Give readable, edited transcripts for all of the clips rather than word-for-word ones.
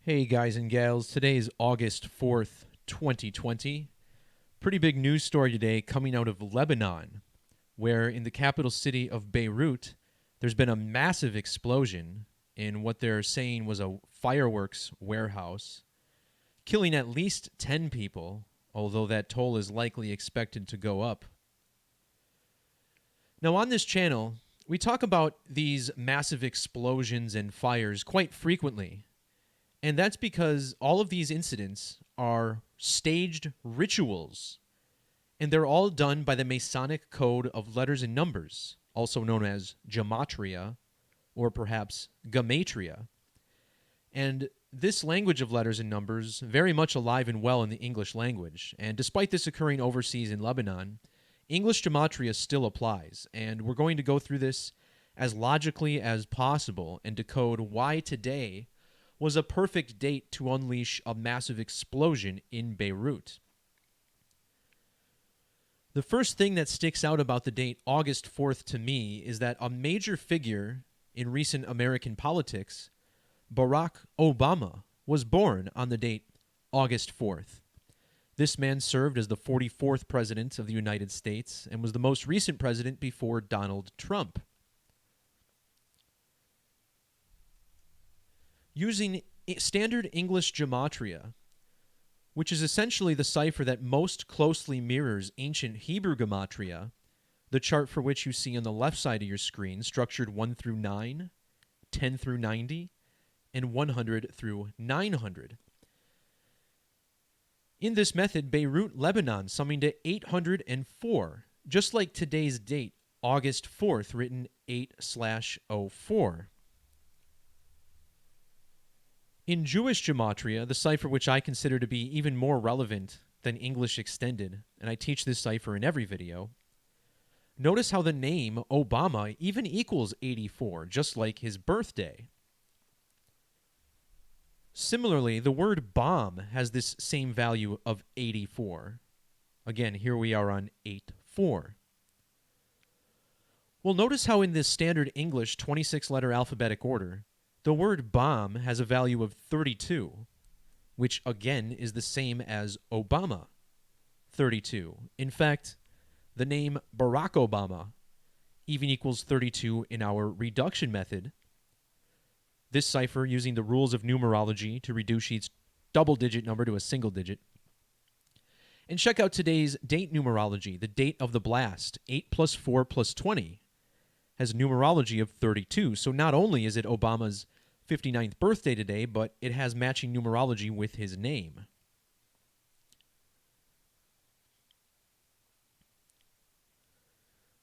Hey guys and gals, today is August 4th, 2020. Pretty big news story today coming out of Lebanon, where in the capital city of Beirut, there's been a massive explosion in what they're saying was a fireworks warehouse, killing at least 10 people, although that toll is likely expected to go up. Now, on this channel, we talk about these massive explosions and fires quite frequently. And that's because all of these incidents are staged rituals, and they're all done by the Masonic code of letters and numbers, also known as Gematria, or perhaps Gematria. And this language of letters and numbers, very much alive and well in the English language. And despite this occurring overseas in Lebanon, English Gematria still applies. And we're going to go through this as logically as possible and decode why today was a perfect date to unleash a massive explosion in Beirut. The first thing that sticks out about the date August 4th to me is that a major figure in recent American politics, Barack Obama, was born on the date August 4th. This man served as the 44th president of the United States and was the most recent president before Donald Trump. Using standard English Gematria, which is essentially the cipher that most closely mirrors ancient Hebrew Gematria, the chart for which you see on the left side of your screen, structured 1 through 9, 10 through 90, and 100 through 900. In this method, Beirut, Lebanon, summing to 804, just like today's date, August 4th, written 8/04. In Jewish Gematria, the cipher which I consider to be even more relevant than English Extended, and I teach this cipher in every video, notice how the name Obama even equals 84, just like his birthday. Similarly, the word bomb has this same value of 84. Again, here we are on 8/4. Well, notice how in this standard English 26-letter alphabetic order, the word bomb has a value of 32, which again is the same as Obama, 32. In fact, the name Barack Obama even equals 32 in our reduction method. This cipher using the rules of numerology to reduce each double-digit number to a single digit. And check out today's date numerology, the date of the blast, 8 plus 4 plus 20, has numerology of 32. So not only is it Obama's 59th birthday today, but it has matching numerology with his name.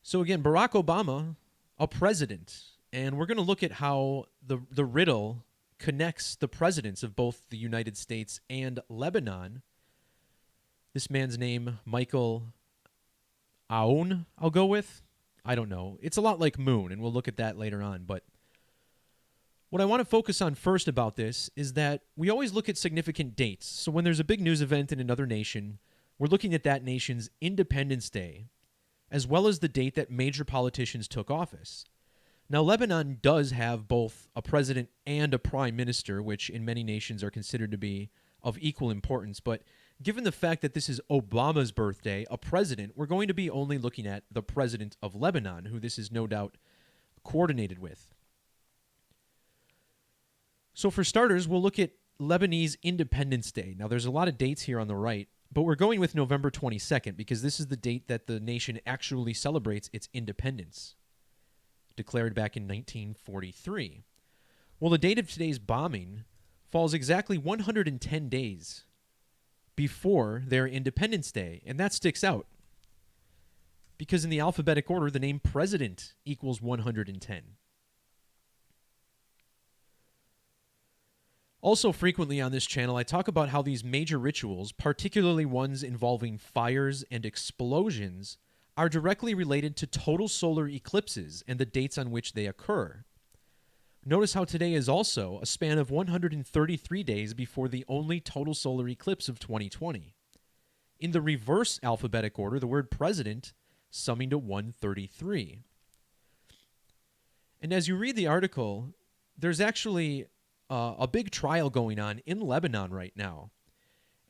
So again, Barack Obama, a president, and we're going to look at how the riddle connects the presidents of both the United States and Lebanon. This man's name, Michael Aoun, I'll go with. I don't know. It's a lot like Moon, and we'll look at that later on. But what I want to focus on first about this is that we always look at significant dates. So when there's a big news event in another nation, we're looking at that nation's Independence Day, as well as the date that major politicians took office. Now, Lebanon does have both a president and a prime minister, which in many nations are considered to be of equal importance. But given the fact that this is Obama's birthday, a president, we're going to be only looking at the president of Lebanon, who this is no doubt coordinated with. So for starters, we'll look at Lebanese Independence Day. Now, there's a lot of dates here on the right, but we're going with November 22nd because this is the date that the nation actually celebrates its independence, declared back in 1943. Well, the date of today's bombing falls exactly 110 days before their Independence Day, and that sticks out because in the alphabetic order, the name president equals 110. Also, frequently on this channel, I talk about how these major rituals, particularly ones involving fires and explosions, are directly related to total solar eclipses and the dates on which they occur. Notice how today is also a span of 133 days before the only total solar eclipse of 2020. In the reverse alphabetic order, the word president summing to 133. And as you read the article, there's actually a big trial going on in Lebanon right now.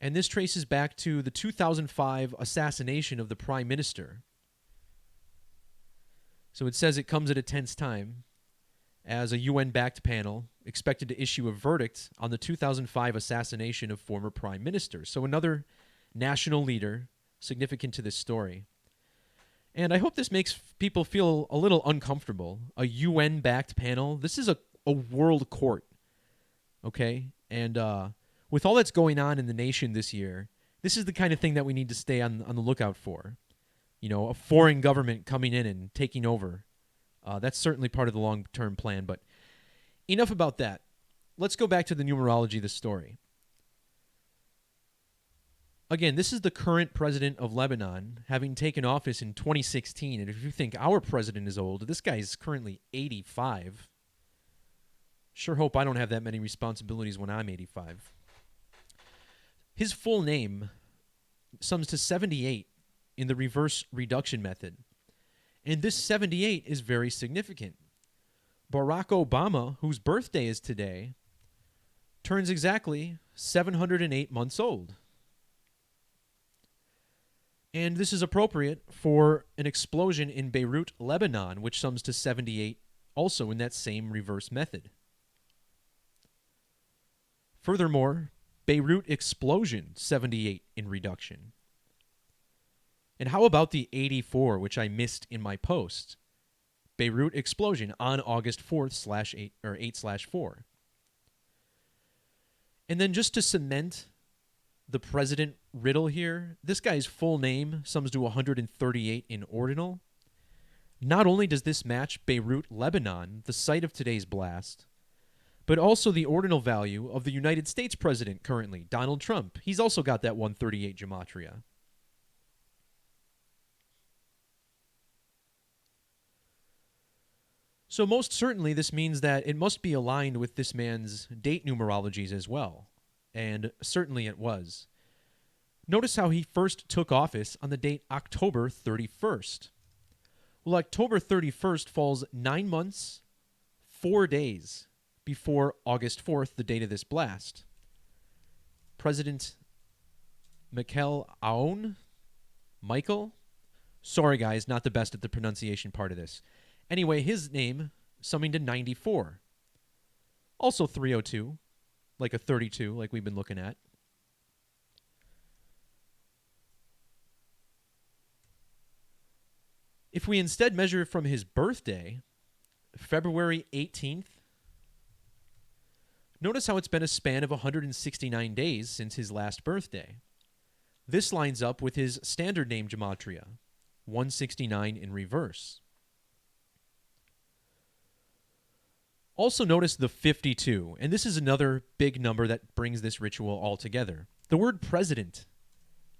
And this traces back to the 2005 assassination of the prime minister. So it says it comes at a tense time as a UN-backed panel expected to issue a verdict on the 2005 assassination of former prime minister. So another national leader significant to this story. And I hope this makes people feel a little uncomfortable. A UN-backed panel. This is a world court, okay? And with all that's going on in the nation this year, this is the kind of thing that we need to stay on the lookout for. You know, a foreign government coming in and taking over. That's certainly part of the long-term plan. But enough about that. Let's go back to the numerology of the story. Again, this is the current president of Lebanon, having taken office in 2016. And if you think our president is old, this guy is currently 85. Sure hope I don't have that many responsibilities when I'm 85. His full name sums to 78 in the reverse reduction method. And this 78 is very significant. Barack Obama, whose birthday is today, turns exactly 708 months old. And this is appropriate for an explosion in Beirut, Lebanon, which sums to 78 also in that same reverse method. Furthermore, Beirut explosion, 78 in reduction. And how about the 84, which I missed in my post? Beirut explosion on August 4th /8/4. And then just to cement the president riddle here, this guy's full name sums to 138 in ordinal. Not only does this match Beirut, Lebanon, the site of today's blast, but also the ordinal value of the United States president currently, Donald Trump. He's also got that 138 gematria. So most certainly this means that it must be aligned with this man's date numerologies as well. And certainly it was. Notice how he first took office on the date October 31st. Well, October 31st falls 9 months, 4 days before August 4th, the date of this blast. President Michael Aoun? Michael? Sorry, guys, not the best at the pronunciation part of this. Anyway, his name summing to 94. Also 302, like a 32, like we've been looking at. If we instead measure from his birthday, February 18th, notice how it's been a span of 169 days since his last birthday. This lines up with his standard name gematria, 169 in reverse. Also notice the 52, and this is another big number that brings this ritual all together. The word president,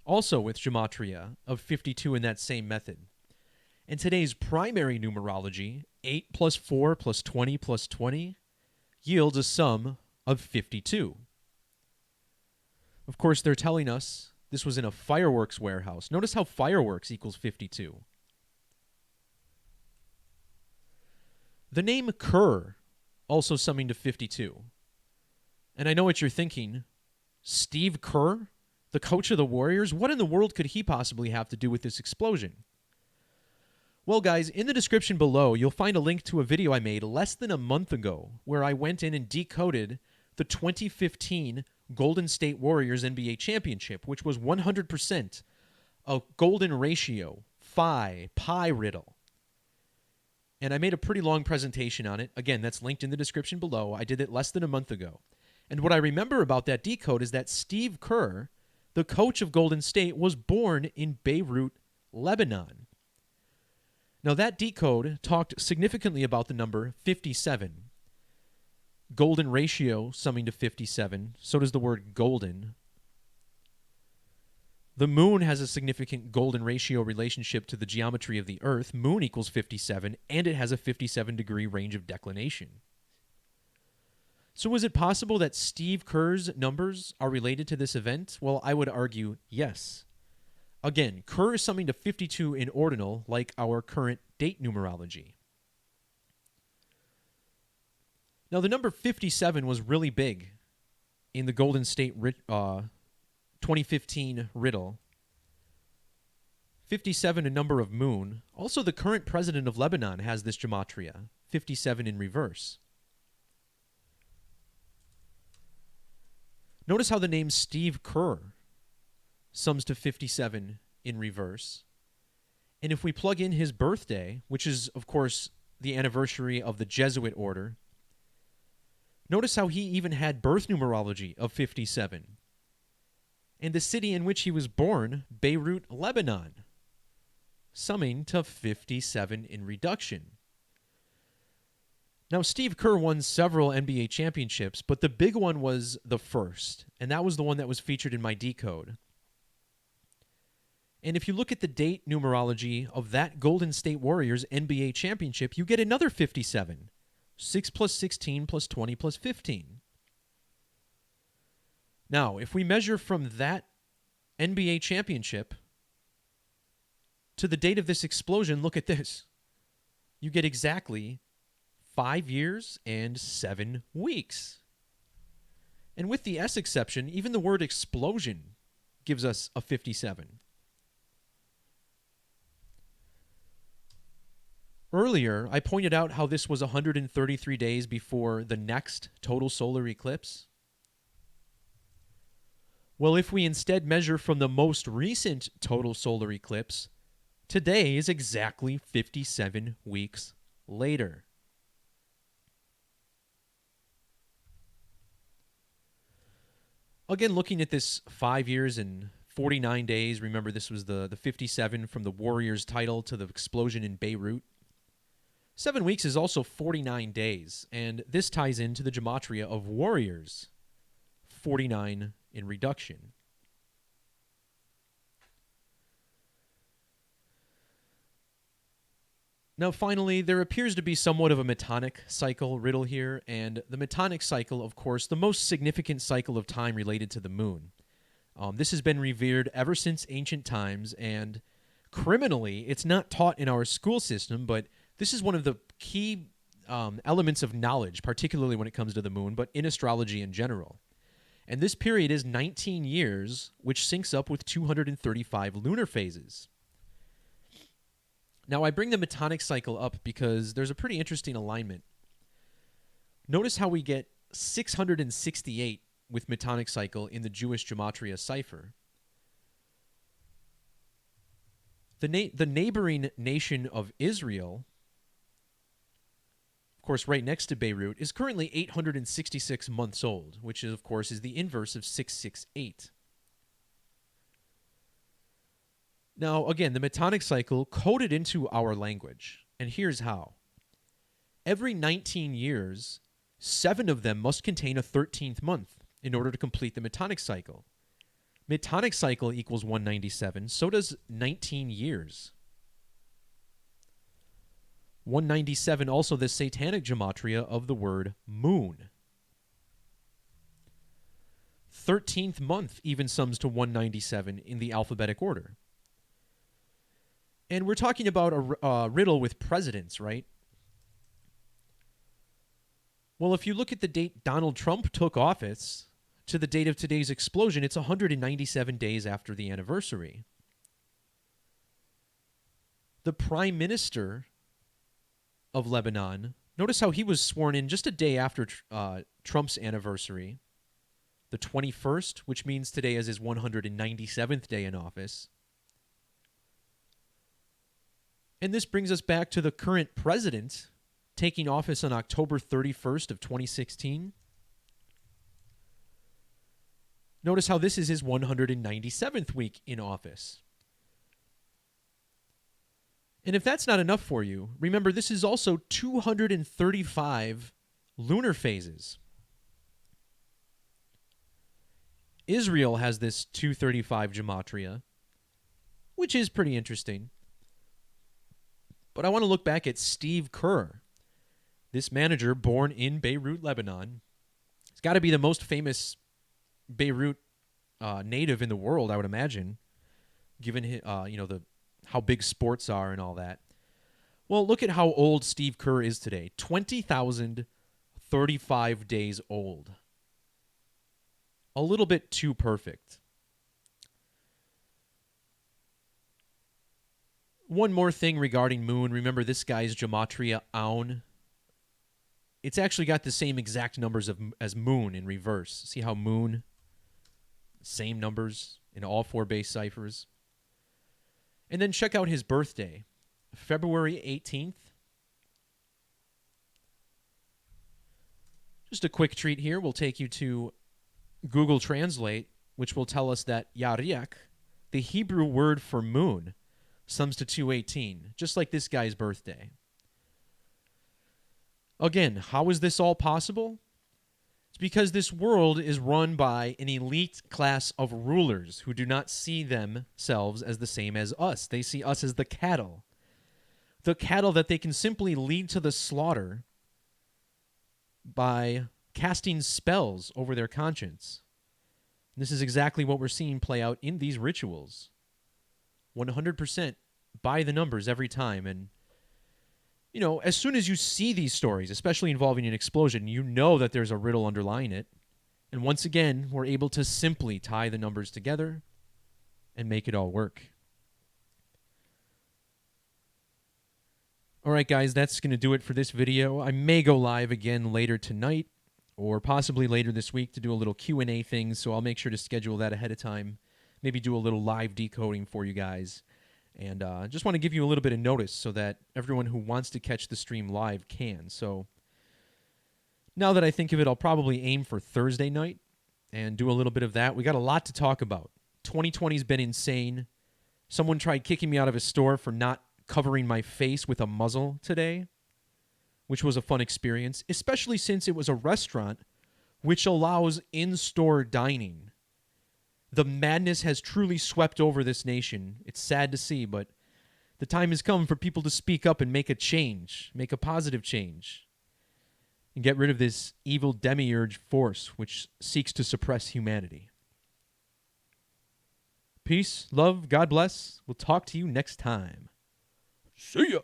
also with gematria of 52 in that same method. And today's primary numerology, 8 plus 4 plus 20 plus 20, yields a sum of 52. Of course, they're telling us this was in a fireworks warehouse. Notice how fireworks equals 52. The name Kerr, also summing to 52. And I know what you're thinking. Steve Kerr, the coach of the Warriors? What in the world could he possibly have to do with this explosion? Well, guys, in the description below, you'll find a link to a video I made less than a month ago where I went in and decoded the 2015 Golden State Warriors NBA championship, which was 100% a golden ratio, pi riddle. And I made a pretty long presentation on it. Again, that's linked in the description below. I did it less than a month ago. And what I remember about that decode is that Steve Kerr, the coach of Golden State, was born in Beirut, Lebanon. Now, that decode talked significantly about the number 57. Golden ratio summing to 57. So does the word golden. The moon has a significant golden ratio relationship to the geometry of the Earth. Moon equals 57, and it has a 57-degree range of declination. So is it possible that Steve Kerr's numbers are related to this event? Well, I would argue yes. Again, Kerr is summing to 52 in ordinal, like our current date numerology. Now, the number 57 was really big in the Golden State 2015 riddle. 57, a number of moon. Also, the current president of Lebanon has this gematria, 57 in reverse. Notice how the name Steve Kerr sums to 57 in reverse. And if we plug in his birthday, which is, of course, the anniversary of the Jesuit order, notice how he even had birth numerology of 57. And the city in which he was born, Beirut, Lebanon, summing to 57 in reduction. Now, Steve Kerr won several NBA championships, but the big one was the first, and that was the one that was featured in my decode. And if you look at the date numerology of that Golden State Warriors NBA championship, you get another 57. 6 plus 16 plus 20 plus 15. Now, if we measure from that NBA championship to the date of this explosion, look at this. You get exactly 5 years and 7 weeks. And with the S exception, even the word explosion gives us a 57. Earlier, I pointed out how this was 133 days before the next total solar eclipse. Well, if we instead measure from the most recent total solar eclipse, today is exactly 57 weeks later. Again, looking at this 5 years and 49 days, remember this was the 57 from the Warriors title to the explosion in Beirut. 7 weeks is also 49 days, and this ties into the gematria of Warriors, 49 in reduction. Now, finally, there appears to be somewhat of a Metonic Cycle riddle here, and the Metonic Cycle, of course, the most significant cycle of time related to the moon. This has been revered ever since ancient times, and criminally, it's not taught in our school system, but this is one of the key elements of knowledge, particularly when it comes to the moon, but in astrology in general. And this period is 19 years, which syncs up with 235 lunar phases. Now, I bring the Metonic Cycle up because there's a pretty interesting alignment. Notice how we get 668 with Metonic Cycle in the Jewish Gematria cipher. The neighboring nation of Israel, of course, right next to Beirut, is currently 866 months old, which, of course, is the inverse of 668. Now, again, the Metonic Cycle coded into our language, and here's how. Every 19 years, 7 of them must contain a 13th month in order to complete the Metonic Cycle. Metonic Cycle equals 197, so does 19 years. 197 also the satanic gematria of the word moon. 13th month even sums to 197 in the alphabetic order. And we're talking about a riddle with presidents, right? Well, if you look at the date Donald Trump took office to the date of today's explosion, it's 197 days after the anniversary. The Prime Minister of Lebanon, notice how he was sworn in just a day after Trump's anniversary, the 21st, which means today is his 197th day in office. And this brings us back to the current president taking office on October 31st of 2016. Notice how this is his 197th week in office. And if that's not enough for you, remember this is also 235 lunar phases. Israel has this 235 gematria, which is pretty interesting. But I want to look back at Steve Kerr, this manager born in Beirut, Lebanon. He's got to be the most famous Beirut native in the world, I would imagine, given how big sports are and all that. Well, look at how old Steve Kerr is today. 20,000 35 days old. A little bit too perfect. One more thing regarding moon. Remember, this guy's Gematria Aun. It's actually got the same exact numbers as moon in reverse. See how moon, same numbers in all 4 base ciphers. And then check out his birthday, February 18th. Just a quick treat here. We'll take you to Google Translate, which will tell us that Yariach, the Hebrew word for moon, sums to 218, just like this guy's birthday. Again, how is this all possible? It's because this world is run by an elite class of rulers who do not see themselves as the same as us. They see us as the cattle that they can simply lead to the slaughter by casting spells over their conscience. And this is exactly what we're seeing play out in these rituals. 100% by the numbers every time. And, you know, as soon as you see these stories, especially involving an explosion, you know that there's a riddle underlying it. And once again, we're able to simply tie the numbers together and make it all work. All right, guys, that's going to do it for this video. I may go live again later tonight or possibly later this week to do a little Q&A thing, so I'll make sure to schedule that ahead of time. Maybe do a little live decoding for you guys. And just want to give you a little bit of notice so that everyone who wants to catch the stream live can. So now that I think of it, I'll probably aim for Thursday night and do a little bit of that. We got a lot to talk about. 2020's been insane. Someone tried kicking me out of a store for not covering my face with a muzzle today, which was a fun experience, especially since it was a restaurant which allows in-store dining. The madness has truly swept over this nation. It's sad to see, but the time has come for people to speak up and make a change, make a positive change, and get rid of this evil demiurge force which seeks to suppress humanity. Peace, love, God bless. We'll talk to you next time. See ya.